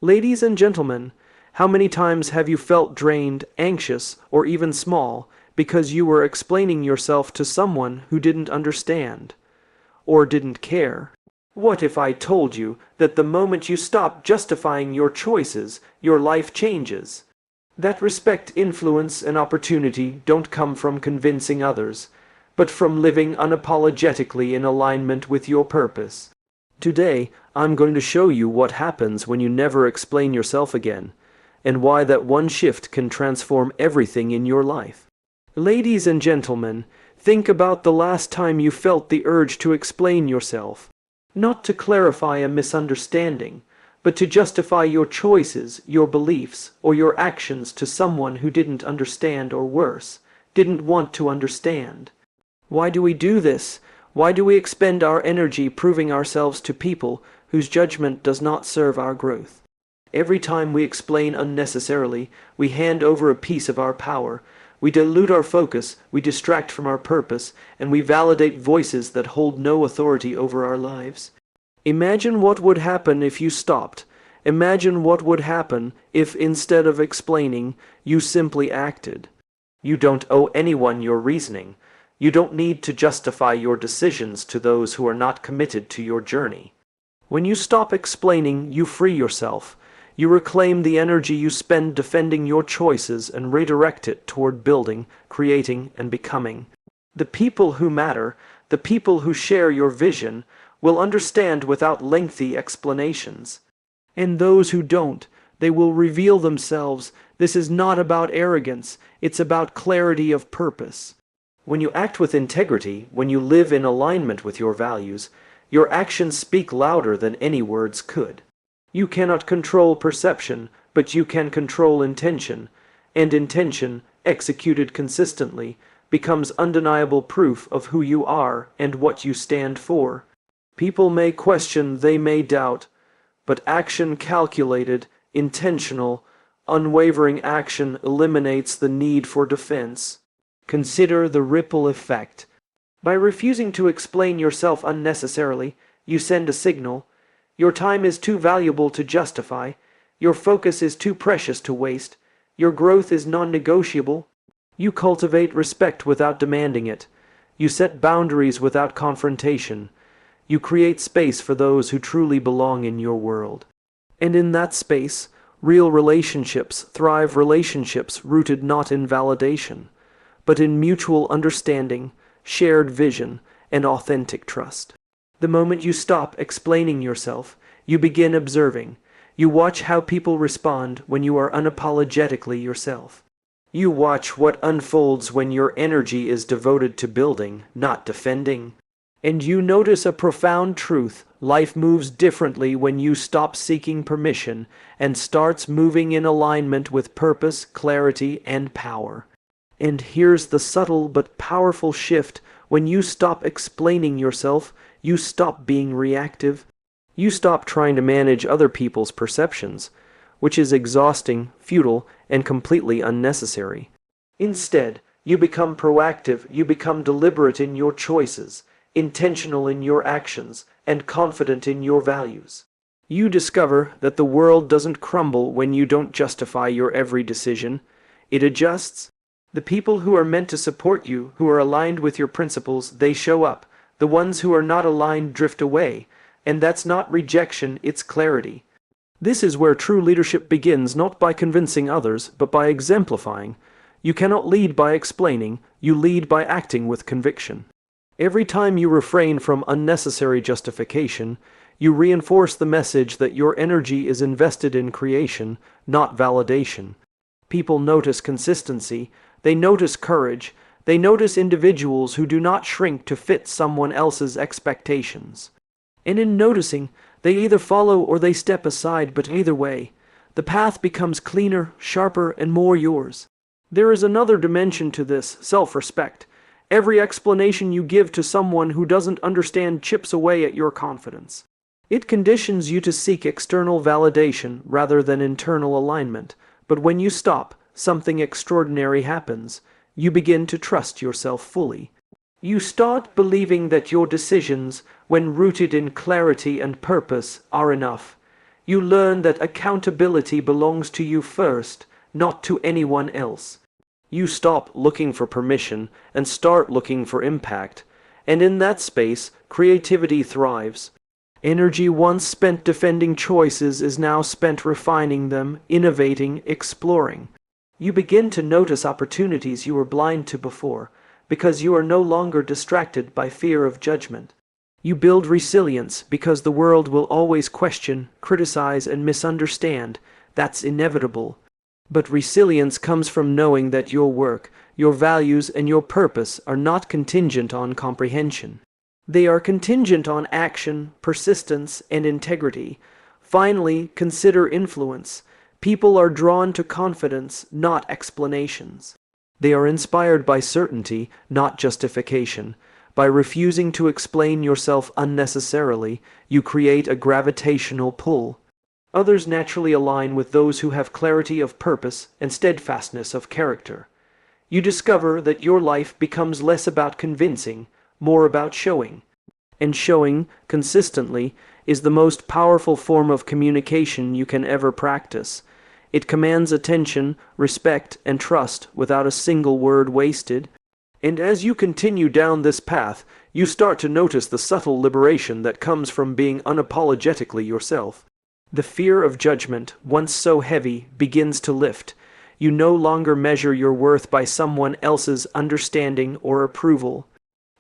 Ladies and gentlemen, how many times have you felt drained, anxious, or even small because you were explaining yourself to someone who didn't understand or didn't care? What if I told you that the moment you stop justifying your choices, your life changes? That respect, influence, and opportunity don't come from convincing others, but from living unapologetically in alignment with your purpose. Today, I'm going to show you what happens when you never explain yourself again, and why that one shift can transform everything in your life. Ladies and gentlemen, think about the last time you felt the urge to explain yourself. Not to clarify a misunderstanding, but to justify your choices, your beliefs, or your actions to someone who didn't understand, or worse, didn't want to understand. Why do we do this? Why do we expend our energy proving ourselves to people whose judgment does not serve our growth? Every time we explain unnecessarily, we hand over a piece of our power. We dilute our focus, we distract from our purpose, and we validate voices that hold no authority over our lives. Imagine what would happen if you stopped. Imagine what would happen if, instead of explaining, you simply acted. You don't owe anyone your reasoning. You don't need to justify your decisions to those who are not committed to your journey. When you stop explaining, you free yourself. You reclaim the energy you spend defending your choices and redirect it toward building, creating, and becoming. The people who matter, the people who share your vision, will understand without lengthy explanations. And those who don't, they will reveal themselves. This is not about arrogance, it's about clarity of purpose. When you act with integrity, when you live in alignment with your values, your actions speak louder than any words could. You cannot control perception, but you can control intention, and intention, executed consistently, becomes undeniable proof of who you are and what you stand for. People may question, they may doubt, but action calculated, intentional, unwavering action eliminates the need for defense. Consider the ripple effect. By refusing to explain yourself unnecessarily, you send a signal. Your time is too valuable to justify. Your focus is too precious to waste. Your growth is non-negotiable. You cultivate respect without demanding it. You set boundaries without confrontation. You create space for those who truly belong in your world. And in that space, real relationships thrive, relationships rooted not in validation, but in mutual understanding, shared vision, and authentic trust. The moment you stop explaining yourself, you begin observing. You watch how people respond when you are unapologetically yourself. You watch what unfolds when your energy is devoted to building, not defending. And you notice a profound truth. Life moves differently when you stop seeking permission and starts moving in alignment with purpose, clarity, and power. And here's the subtle but powerful shift. When you stop explaining yourself, you stop being reactive. You stop trying to manage other people's perceptions, which is exhausting, futile, and completely unnecessary. Instead, you become proactive, you become deliberate in your choices, intentional in your actions, and confident in your values. You discover that the world doesn't crumble when you don't justify your every decision. It adjusts. The people who are meant to support you, who are aligned with your principles, they show up. The ones who are not aligned drift away. And that's not rejection, it's clarity. This is where true leadership begins, not by convincing others, but by exemplifying. You cannot lead by explaining, you lead by acting with conviction. Every time you refrain from unnecessary justification, you reinforce the message that your energy is invested in creation, not validation. People notice consistency, they notice courage, they notice individuals who do not shrink to fit someone else's expectations. And in noticing, they either follow or they step aside, but either way, the path becomes cleaner, sharper, and more yours. There is another dimension to this, self-respect. Every explanation you give to someone who doesn't understand chips away at your confidence. It conditions you to seek external validation rather than internal alignment. But when you stop, something extraordinary happens. You begin to trust yourself fully. You start believing that your decisions, when rooted in clarity and purpose, are enough. You learn that accountability belongs to you first, not to anyone else. You stop looking for permission and start looking for impact, and in that space, creativity thrives. Energy once spent defending choices is now spent refining them, innovating, exploring. You begin to notice opportunities you were blind to before, because you are no longer distracted by fear of judgment. You build resilience because the world will always question, criticize, and misunderstand. That's inevitable. But resilience comes from knowing that your work, your values, and your purpose are not contingent on comprehension. They are contingent on action, persistence, and integrity. Finally, consider influence. People are drawn to confidence, not explanations. They are inspired by certainty, not justification. By refusing to explain yourself unnecessarily, you create a gravitational pull. Others naturally align with those who have clarity of purpose and steadfastness of character. You discover that your life becomes less about convincing, more about showing. And showing, consistently, is the most powerful form of communication you can ever practice. It commands attention, respect, and trust without a single word wasted. And as you continue down this path, you start to notice the subtle liberation that comes from being unapologetically yourself. The fear of judgment, once so heavy, begins to lift. You no longer measure your worth by someone else's understanding or approval.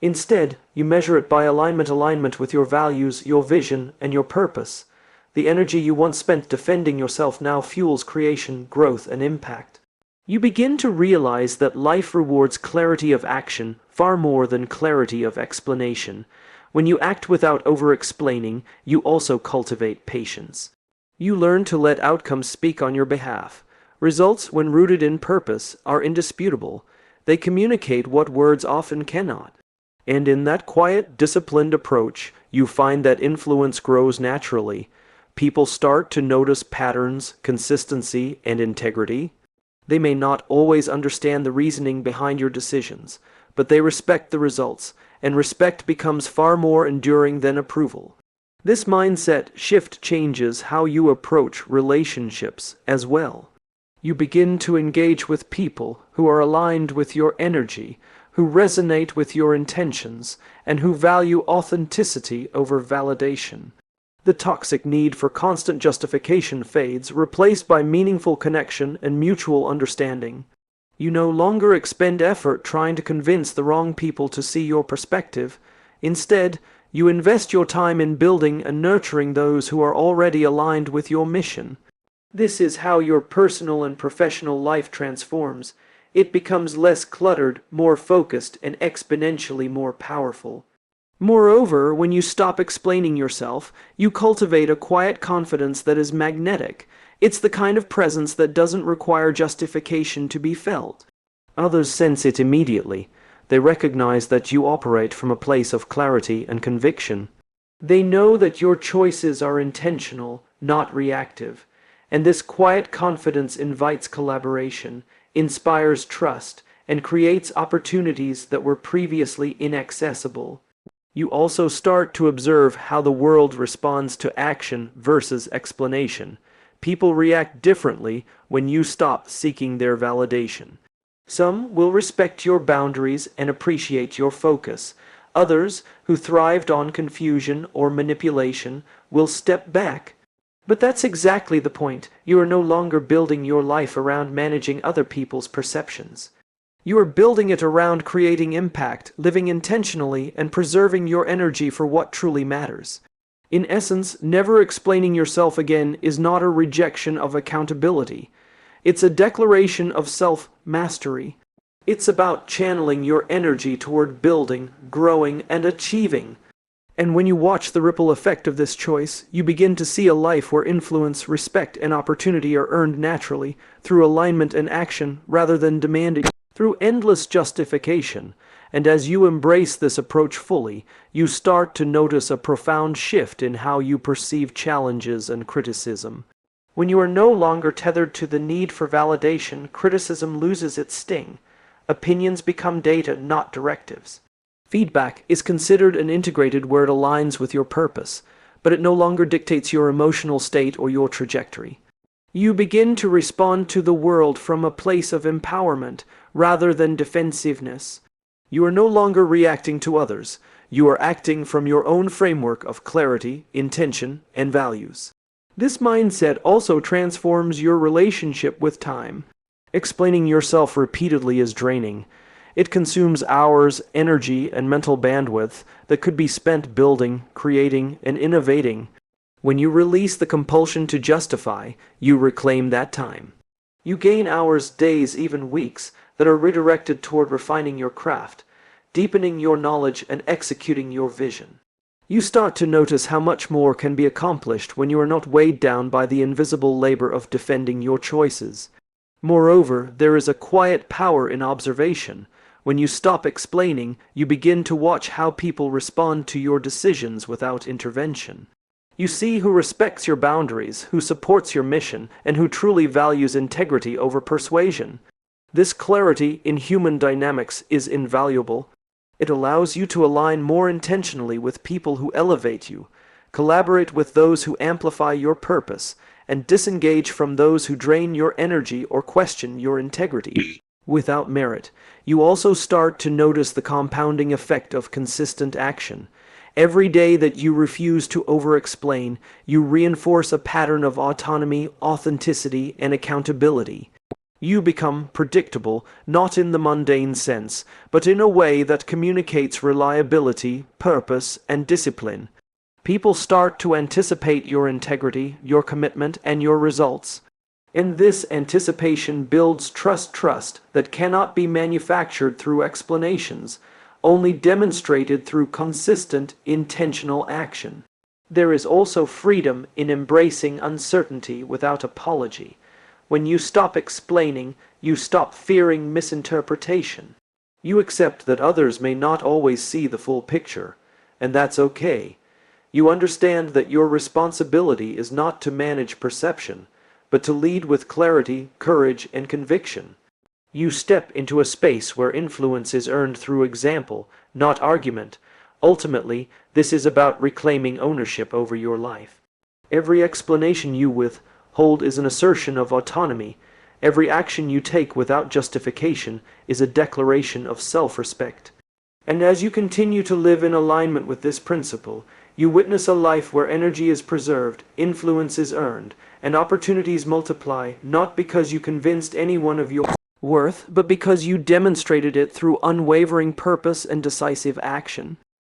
Instead, you measure it by alignment with your values, your vision, and your purpose. The energy you once spent defending yourself now fuels creation, growth, and impact. You begin to realize that life rewards clarity of action far more than clarity of explanation. When you act without over-explaining, you also cultivate patience. You learn to let outcomes speak on your behalf. Results, when rooted in purpose, are indisputable. They communicate what words often cannot. And in that quiet, disciplined approach, you find that influence grows naturally. People start to notice patterns, consistency, and integrity. They may not always understand the reasoning behind your decisions, but they respect the results, and respect becomes far more enduring than approval. This mindset shift changes how you approach relationships as well. You begin to engage with people who are aligned with your energy, who resonate with your intentions, and who value authenticity over validation. The toxic need for constant justification fades, replaced by meaningful connection and mutual understanding. You no longer expend effort trying to convince the wrong people to see your perspective. Instead, you invest your time in building and nurturing those who are already aligned with your mission. This is how your personal and professional life transforms. It becomes less cluttered, more focused, and exponentially more powerful. Moreover, when you stop explaining yourself, you cultivate a quiet confidence that is magnetic. It's the kind of presence that doesn't require justification to be felt. Others sense it immediately. They recognize that you operate from a place of clarity and conviction. They know that your choices are intentional, not reactive. And this quiet confidence invites collaboration, inspires trust, and creates opportunities that were previously inaccessible. You also start to observe how the world responds to action versus explanation. People react differently when you stop seeking their validation. Some will respect your boundaries and appreciate your focus. Others, who thrived on confusion or manipulation, will step back. But that's exactly the point. You are no longer building your life around managing other people's perceptions. You are building it around creating impact, living intentionally, and preserving your energy for what truly matters. In essence, never explaining yourself again is not a rejection of accountability. It's a declaration of self-mastery. It's about channeling your energy toward building, growing, and achieving. And when you watch the ripple effect of this choice, you begin to see a life where influence, respect, and opportunity are earned naturally, through alignment and action, rather than demanded through endless justification. And as you embrace this approach fully, you start to notice a profound shift in how you perceive challenges and criticism. When you are no longer tethered to the need for validation, criticism loses its sting. Opinions become data, not directives. Feedback is considered and integrated where it aligns with your purpose. but it no longer dictates your emotional state or your trajectory. You begin to respond to the world from a place of empowerment rather than defensiveness. You are no longer reacting to others. You are acting from your own framework of clarity, intention, and values. This mindset also transforms your relationship with time. Explaining yourself repeatedly is draining. It consumes hours, energy, and mental bandwidth that could be spent building, creating, and innovating. When you release the compulsion to justify, you reclaim that time. You gain hours, days, even weeks that are redirected toward refining your craft, deepening your knowledge, and executing your vision. You start to notice how much more can be accomplished when you are not weighed down by the invisible labor of defending your choices. Moreover, there is a quiet power in observation. When you stop explaining, you begin to watch how people respond to your decisions without intervention. You see who respects your boundaries, who supports your mission, and who truly values integrity over persuasion. This clarity in human dynamics is invaluable. It allows you to align more intentionally with people who elevate you, collaborate with those who amplify your purpose, and disengage from those who drain your energy or question your integrity. Without merit, you also start to notice the compounding effect of consistent action. Every day that you refuse to over-explain, you reinforce a pattern of autonomy, authenticity, and accountability. You become predictable, not in the mundane sense, but in a way that communicates reliability, purpose, and discipline. People start to anticipate your integrity, your commitment, and your results. And this anticipation builds trust that cannot be manufactured through explanations, only demonstrated through consistent, intentional action. There is also freedom in embracing uncertainty without apology. When you stop explaining, you stop fearing misinterpretation. You accept that others may not always see the full picture, and that's okay. You understand that your responsibility is not to manage perception, but to lead with clarity, courage, and conviction. You step into a space where influence is earned through example, not argument. Ultimately, this is about reclaiming ownership over your life. Every explanation you withhold is an assertion of autonomy. Every action you take without justification is a declaration of self-respect. And as you continue to live in alignment with this principle, you witness a life where energy is preserved, influence is earned, and opportunities multiply, not because you convinced anyone of your worth, but because you demonstrated it through unwavering purpose and decisive action.